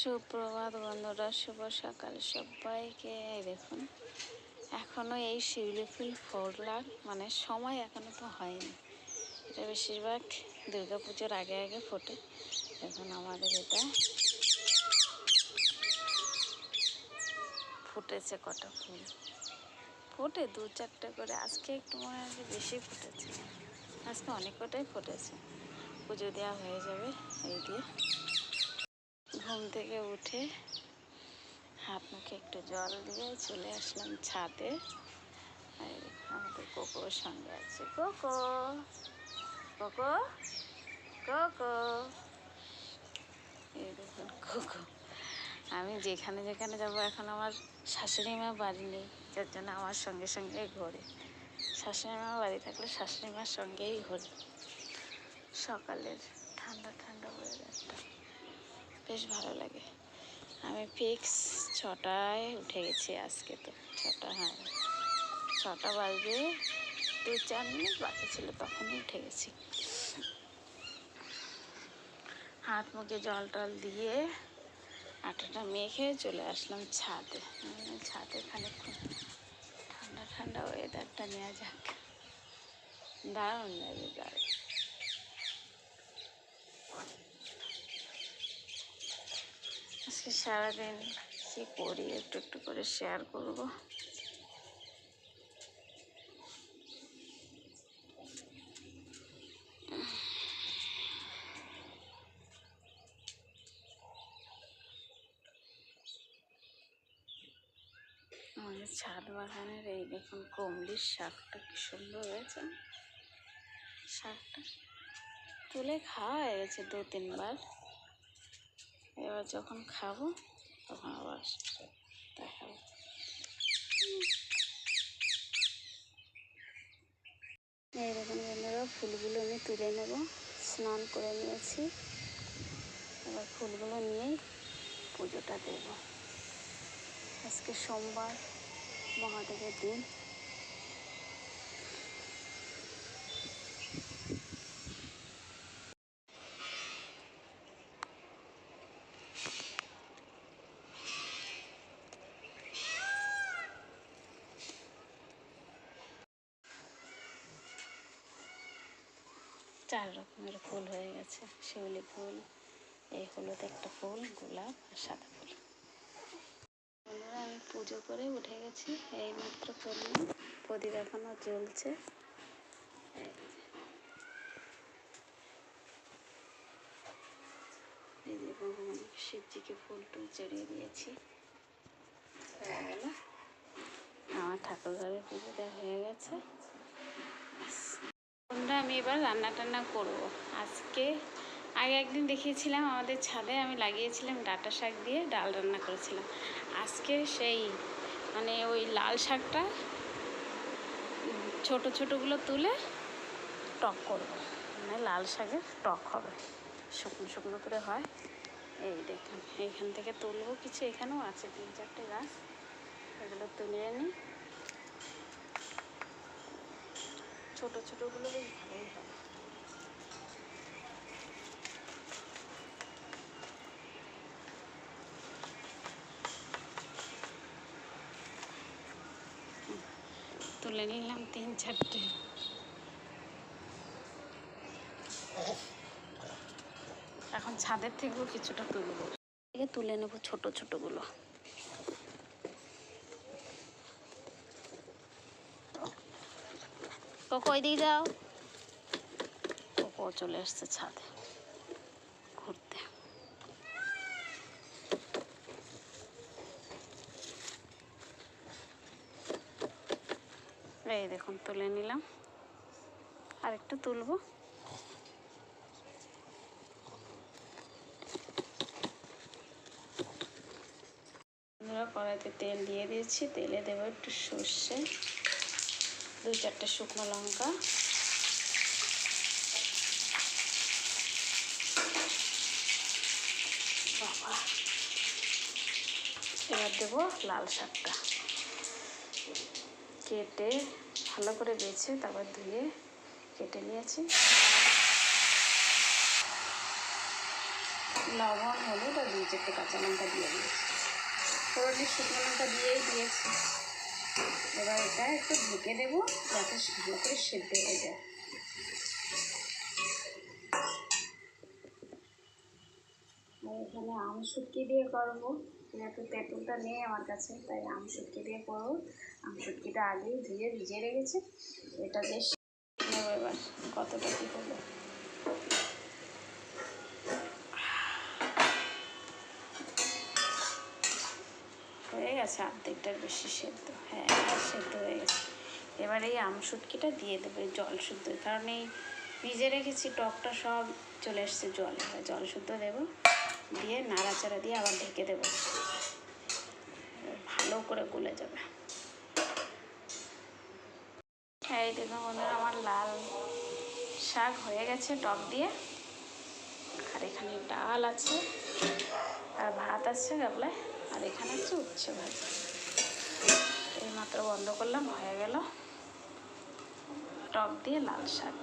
সুপ্রভাত বন্ধুরা, শুভ সকাল সবাইকে। দেখুন এখনও এই শিউলি ফুল ফোটলার মানে সময় এখনও তো হয়নি। এটা বেশিরভাগ দুর্গাপুজোর আগে আগে ফোটে। এখন আমাদের এটা ফুটেছে, কটা ফুল ফোটে দু চারটে করে। আজকে একটু মনে হয় বেশি ফুটেছে, আজকে অনেক কটাই ফুটেছে। পুজো দেওয়া হয়ে যাবে এই দিয়ে। ঘুম থেকে উঠে হাত মুখে একটু জল দিয়ে চলে আসলাম ছাদে। আমাদের কোকোর সঙ্গে আছে। কোকো কোকো কোকো, এই দেখুন কোকো। আমি যেখানে যেখানে যাবো, এখন আমার শাশুড়ি মা বাড়ি নেই, যার জন্য আমার সঙ্গে সঙ্গে ঘোরে। শাশুড়ি মা বাড়ি থাকলে শাশুড়ি মার সঙ্গেই ঘোরে। সকালের ঠান্ডা ঠান্ডা ওয়েদারটা বেশ ভালো লাগে। আমি ফিক্স 6টায় উঠে গেছি আজকে। তো 6টা, হ্যাঁ 6টা বাজবে 2-4 মিনিট বাকি ছিল, তখনই উঠে গেছি। হাত মুখে জল টল দিয়ে আটাটা মেখে চলে আসলাম ছাদে। ছাদে খানিকক্ষণ ঠান্ডা ঠান্ডা ওয়েদারটা নেওয়া যাক, দারুণ লাগে দারুণ। আজকে সারাদিন কী করি একটু একটু করে শেয়ার করবো। আমাদের ছাদ বাগানের এই দেখুন কুমড়ির শাকটা কি সুন্দর হয়েছে। শাকটা তুলে খাওয়া হয়ে গেছে 2-3 বার। এবার যখন খাবো তখন আবার দেখাবো। এই দেখুন বন্ধুরা, ফুলগুলো আমি তুলে নেব। স্নান করে নিয়েছি, এবার ফুলগুলো নিয়েই পুজোটা দেব। আজকে সোমবার, মহাদেবের দিন। চার রকমের ফুল হয়ে গেছে। শিউলি ফুল, এই হলুদ একটা ফুল, গোলাপ আর সাদা ফুল। বন্ধুরা, আমি পুজো করে উঠে গেছি, এই মাত্র করলাম। প্রদীপ এখনও জ্বলছে। এই যে ভগবান শিবজিকে ফুল টুল চড়িয়ে দিয়েছি, হয়ে গেল। আমার ঠাকুর ঘরে পুজো দেওয়া হয়ে গেছে। বন্ধুরা, আমি এবার রান্না টান্না করবো। আজকে আগে একদিন দেখিয়েছিলাম আমাদের ছাদে আমি লাগিয়েছিলাম ডাঁটা শাক দিয়ে ডাল রান্না করেছিলাম। আজকে সেই মানে ওই লাল শাকটা ছোট ছোটোগুলো তুলে টক করবো, মানে লাল শাকের টক হবে, শুকনো শুকনো করে হয়। এই দেখুন এইখান থেকে তুলবো কিছু, এখানেও আছে 3-4টে গাছ, এগুলো তুলে নিই। ছোটো ছোটোগুলো বেশ ভালোই হবে। তুলে নিলাম 3-4টে। এখন ছাদের থেকেও কিছুটা তুলবো, তুলে নেবো ছোটো ছোটোগুলো। কোকো ওইদিকে যাও। কোকো চলে আসছে ছাদে ঘুরতে। এই দেখুন তুলে নিলাম, আর একটু তুলবো। কড়াইতে তেল দিয়ে দিয়েছি, তেলে দেবো একটু সর্ষে, 2-4টে শুকনো লঙ্কা, এবার দেবো লাল শাকটা কেটে ভালো করে বেছে তারপর ধুয়ে কেটে নিয়েছি। লবণ, হলুদ আর 2-4টে কাঁচা লঙ্কা দিয়ে দিয়েছি। ফোড়নে শুকনো লঙ্কা দিয়েই দিয়েছি। এবার এটা একটু ঢেকে দেবো যাতে ভালো করে সেদ্ধ হয়ে যায়। এখানে আম শুটকি দিয়ে করবো, যেহেতু তেঁতুলটা নেই আমার কাছে, তাই আম শুটকি দিয়ে করবো। আম শুটকিটা আগেই ধুয়ে ভিজিয়ে রেখেছি, এটা বেশ নেব। এবার কতটা কী করবো, হয়ে গেছে অর্ধেকটার বেশি সেদ্ধ। হ্যাঁ, সেদ্ধ হয়ে গেছে। এবার এই আম শুটকিটা দিয়ে দেবে জল শুদ্ধ, কারণ এই ভিজে রেখেছি, টকটা সব চলে এসছে জলে। জল শুদ্ধ দেবো, দিয়ে নাড়াচাড়া দিয়ে আবার ঢেকে দেবো, ভালো করে গলে যাবে। এই দেখুন বন্ধুরা, আমার লাল শাক হয়ে গেছে টক দিয়ে। আর এখানে ডাল আছে আর ভাত আছে গাবলায়, আর এখানে হচ্ছে উচ্ছে ভাজা। এইমাত্র বন্ধ করলাম, হয়ে গেল টক দিয়ে লাল শাক।